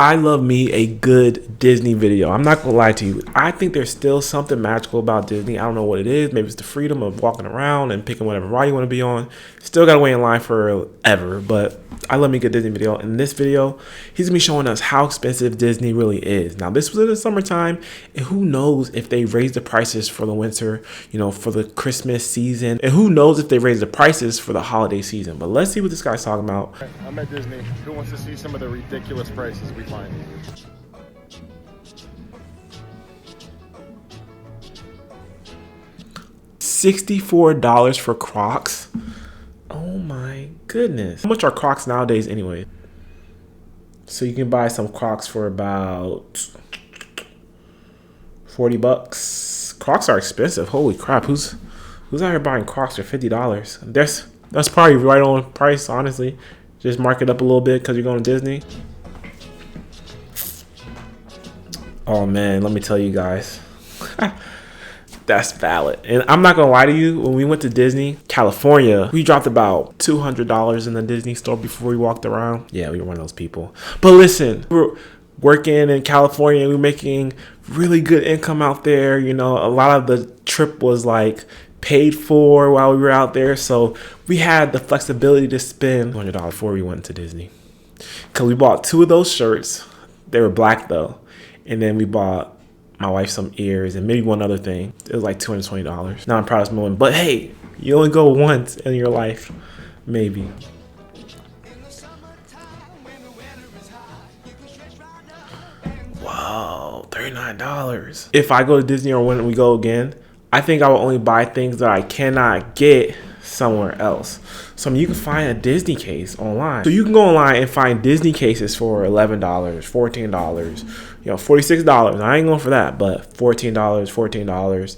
I love me a good Disney video. I'm not gonna lie to you. I think there's still something magical about Disney. I don't know what it is. Maybe it's the freedom of walking around and picking whatever ride you want to be on. Still gotta wait in line forever, but I love me a good Disney video. In this video, he's gonna be showing us how expensive Disney really is. Now, this was in the summertime, and who knows if they raised the prices for the winter, for the Christmas season, and who knows if they raised the prices for the holiday season. But let's see what this guy's talking about. I'm at Disney. Who wants to see some of the ridiculous prices we find? $64 for Crocs. Oh my goodness. How much are Crocs nowadays anyway? So you can buy some Crocs for about 40 bucks. Crocs are expensive. Holy crap. Who's out here buying Crocs for $50? That's probably right on price, honestly. Just mark it up a little bit because you're going to Disney. Oh man, let me tell you guys. That's valid. And I'm not gonna lie to you, when we went to Disney, California, we dropped about $200 in the Disney store before we walked around. Yeah, we were one of those people. But listen, we're working in California, we're making really good income out there. A lot of the trip was like paid for while we were out there. So we had the flexibility to spend $100 before we went to Disney. Cause we bought 2 of those shirts. They were black though. And then we bought my wife some ears and maybe one other thing. It was like $220. Now I'm proud of this moment. But hey, you only go once in your life. Maybe. Wow, $39. If I go to Disney or when we go again, I think I will only buy things that I cannot get somewhere else. So you can find a Disney case online. So you can go online and find Disney cases for $11, $14, $46. I ain't going for that, but $14, $14,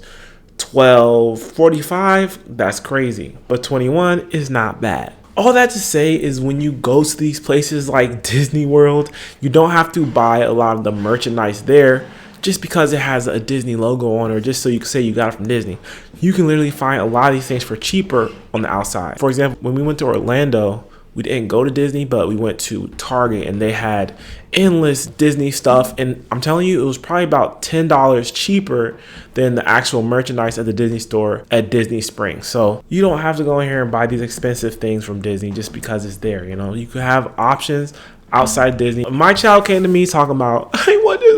$12, $45, that's crazy. But $21 is not bad. All that to say is when you go to these places like Disney World, you don't have to buy a lot of the merchandise there just because it has a Disney logo on, or just so you can say you got it from Disney. You can literally find a lot of these things for cheaper on the outside. For example, when we went to Orlando, we didn't go to Disney, but we went to Target and they had endless Disney stuff. And I'm telling you, it was probably about $10 cheaper than the actual merchandise at the Disney store at Disney Springs. So you don't have to go in here and buy these expensive things from Disney just because it's there. You could have options outside Disney. My child came to me talking about, I want this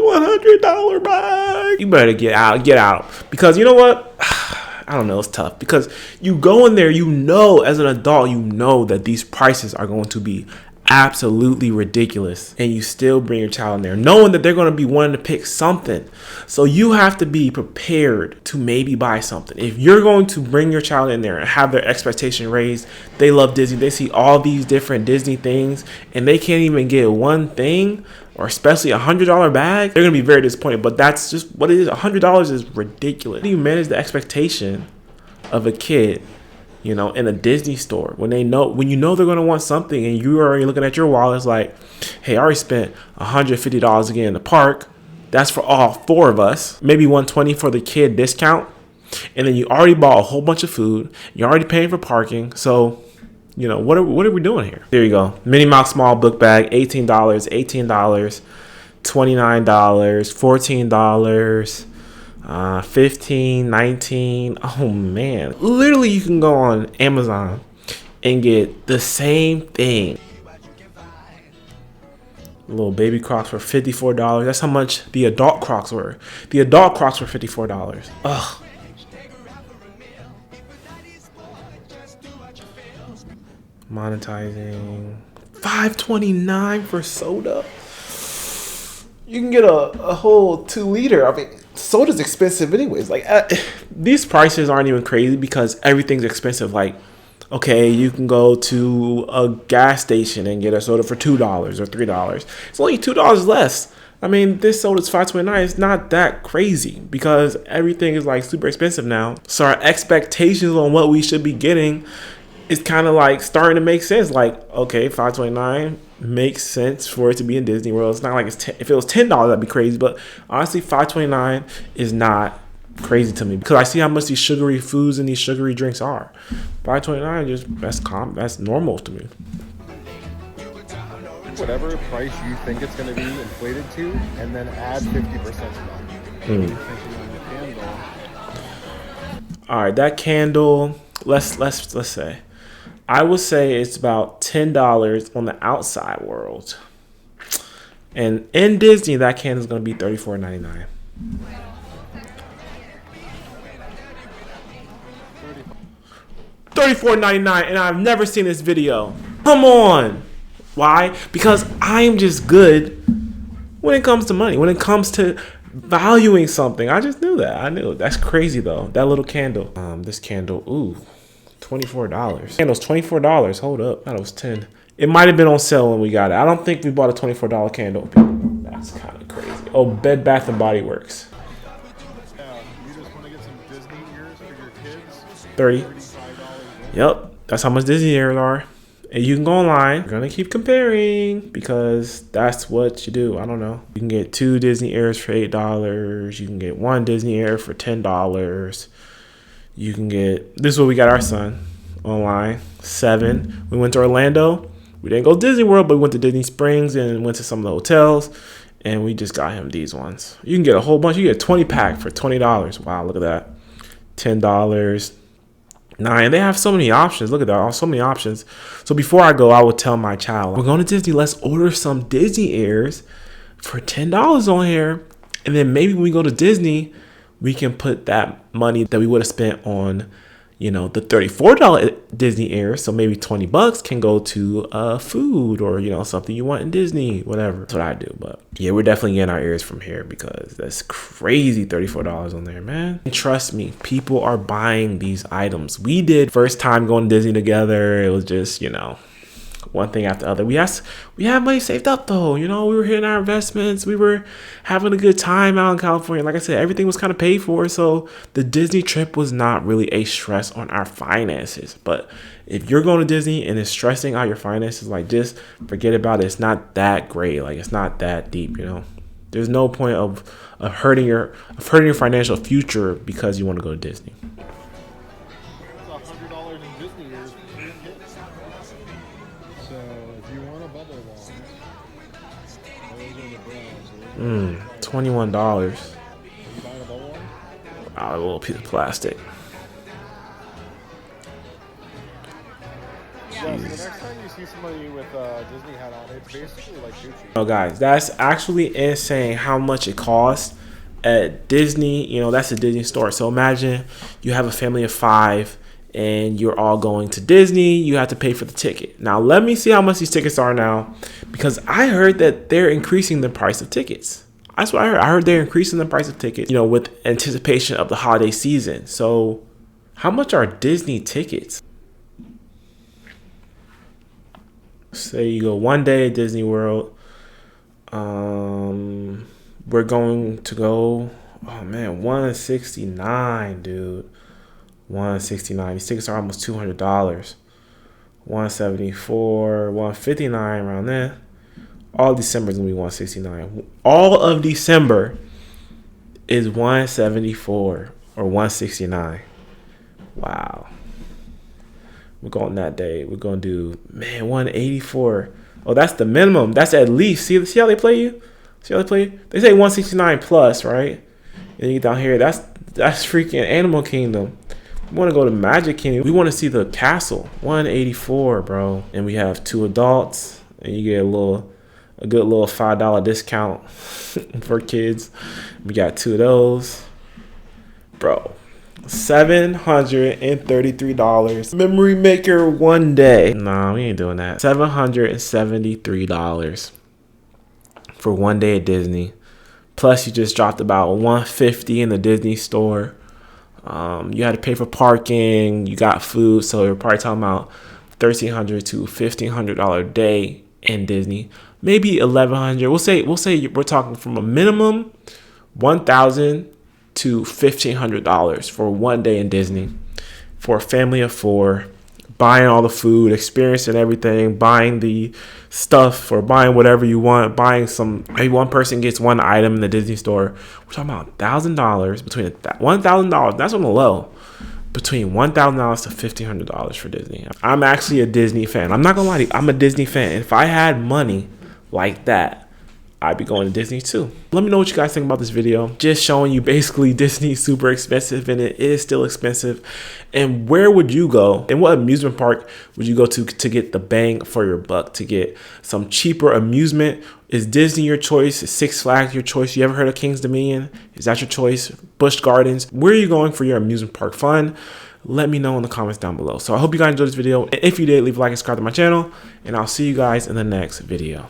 $100 bag. You better get out. Because you know what? I don't know, it's tough. Because you go in there, as an adult, that these prices are going to be absolutely ridiculous. And you still bring your child in there, knowing that they're going to be wanting to pick something. So you have to be prepared to maybe buy something. If you're going to bring your child in there and have their expectation raised, they love Disney, they see all these different Disney things, and they can't even get one thing, or especially $100 bag, they're going to be very disappointed. But that's just what it is. $100 is ridiculous. How do you manage the expectation of a kid, in a Disney store when you know they're going to want something, and you are already looking at your wallet? It's like, hey, I already spent $150 again in the park. That's for all 4 of us. Maybe $120 for the kid discount. And then you already bought a whole bunch of food. You're already paying for parking. So, what are we doing here? There you go. Minnie Mouse small book bag, $18, $18, $29, $14, $15, $19. Oh man. Literally you can go on Amazon and get the same thing. Little baby Crocs for $54. That's how much the adult Crocs were. The adult Crocs were $54. Ugh. Monetizing. $5.29 for soda. You can get a whole 2 liter. I mean, soda's expensive anyways. Like these prices aren't even crazy because everything's expensive. Like, okay, you can go to a gas station and get a soda for $2 or $3. It's only $2 less. I mean, this soda's $5.29. It's not that crazy because everything is like super expensive now. So our expectations on what we should be getting is kind of like starting to make sense. Like, okay, $5.29 makes sense for it to be in Disney World. It's not like if it was $10, that'd be crazy. But honestly, $5.29 is not crazy to me because I see how much these sugary foods and these sugary drinks are. $5.29 that's normal to me. whatever price you think it's going to be inflated to, and then add 50% to that. All right, that candle. Let's say, I would say it's about $10 on the outside world, and in Disney that candle is going to be $34.99. $34.99, and I've never seen this video. Come on. Why? Because I'm just good when it comes to money, when it comes to valuing something. I just knew that. I knew. That's crazy though. That little candle. This candle, ooh, $24. Candle's $24. Hold up. That was 10. It might have been on sale when we got it. I don't think we bought a $24 candle. That's kind of crazy. Oh, Bed Bath and Body Works. You just want to get some Disney ears for your kids? 30. Yep, that's how much Disney ears are. And you can go online. You're gonna keep comparing because that's what you do. I don't know. You can get 2 Disney ears for $8. You can get 1 Disney ear for $10. You can get, this is what we got our son online, 7. We went to Orlando. We didn't go to Disney World, but we went to Disney Springs and went to some of the hotels. And we just got him these ones. You can get a whole bunch. You get a 20 pack for $20. Wow, look at that. $10. 9. They have so many options. Look at that. So many options. So before I go, I would tell my child, we're going to Disney. Let's order some Disney ears for $10 on here. And then maybe when we go to Disney, we can put that money that we would have spent on, you know, the $34 Disney ears. So maybe $20 can go to food or, you know, something you want in Disney, whatever. That's what I do. But yeah, we're definitely getting our ears from here because that's crazy. $34 on there, man. And trust me, people are buying these items. We did first time going to Disney together. It was just, you know, one thing after the other. We had money saved up though. You know, we were hitting our investments. We were having a good time out in California. Like I said, everything was kind of paid for. So the Disney trip was not really a stress on our finances. But if you're going to Disney and it's stressing out your finances, like just forget about it. It's not that great. Like it's not that deep, you know. There's no point of hurting your financial future because you want to go to Disney. $100 in Disney ears for 3 kids. So if you want a bubble wall, those are the brands. $21. You buying a bubble wall? Wow, a little piece of plastic. Yeah, so the next time you see somebody with a Disney hat on, it's basically like Gucci. Oh, guys, that's actually insane how much it costs at Disney. You know, that's a Disney store. So imagine you have a family of 5 and you're all going to Disney. You have to pay for the ticket. Now, let me see how much these tickets are now because I heard that they're increasing the price of tickets. That's what I heard. I heard they're increasing the price of tickets, you know, with anticipation of the holiday season. So how much are Disney tickets? Say you go one day at Disney World. We're going to go, oh man, $169, dude. $169. These tickets are almost $200. $174, $159 around there. All December is gonna be $169. All of December is $174 or $169. Wow. We're going that day. We're gonna do, man, $184. Oh, that's the minimum. That's at least. See how they play you? See how they play you? They say $169 plus, right? And you get down here. That's freaking Animal Kingdom. We want to go to Magic Kingdom. We want to see the castle. $184, bro. And we have 2 adults, and you get a good little $5 discount for kids. We got 2 of those, bro. $733. Memory maker one day. Nah, we ain't doing that. $773 for one day at Disney. Plus, you just dropped about $150 in the Disney store. You had to pay for parking. You got food, so you're probably talking about $1,300 to $1,500 a day in Disney. Maybe $1,100. We'll say we're talking from a minimum $1,000 to $1,500 for one day in Disney for a family of 4, buying all the food, experiencing everything, buying the stuff or buying whatever you want, buying some, maybe one person gets one item in the Disney store. We're talking about $1,000 between $1,000, that's on the low, between $1,000 to $1,500 for Disney. I'm actually a Disney fan. I'm not gonna lie to you, I'm a Disney fan. If I had money, like that, I'd be going to Disney too. Let me know what you guys think about this video. Just showing you basically Disney's super expensive, and it is still expensive. And where would you go? And what amusement park would you go to get the bang for your buck, to get some cheaper amusement? Is Disney your choice? Is Six Flags your choice? You ever heard of King's Dominion? Is that your choice? Busch Gardens? Where are you going for your amusement park fun? Let me know in the comments down below. So I hope you guys enjoyed this video. And if you did, leave a like and subscribe to my channel. And I'll see you guys in the next video.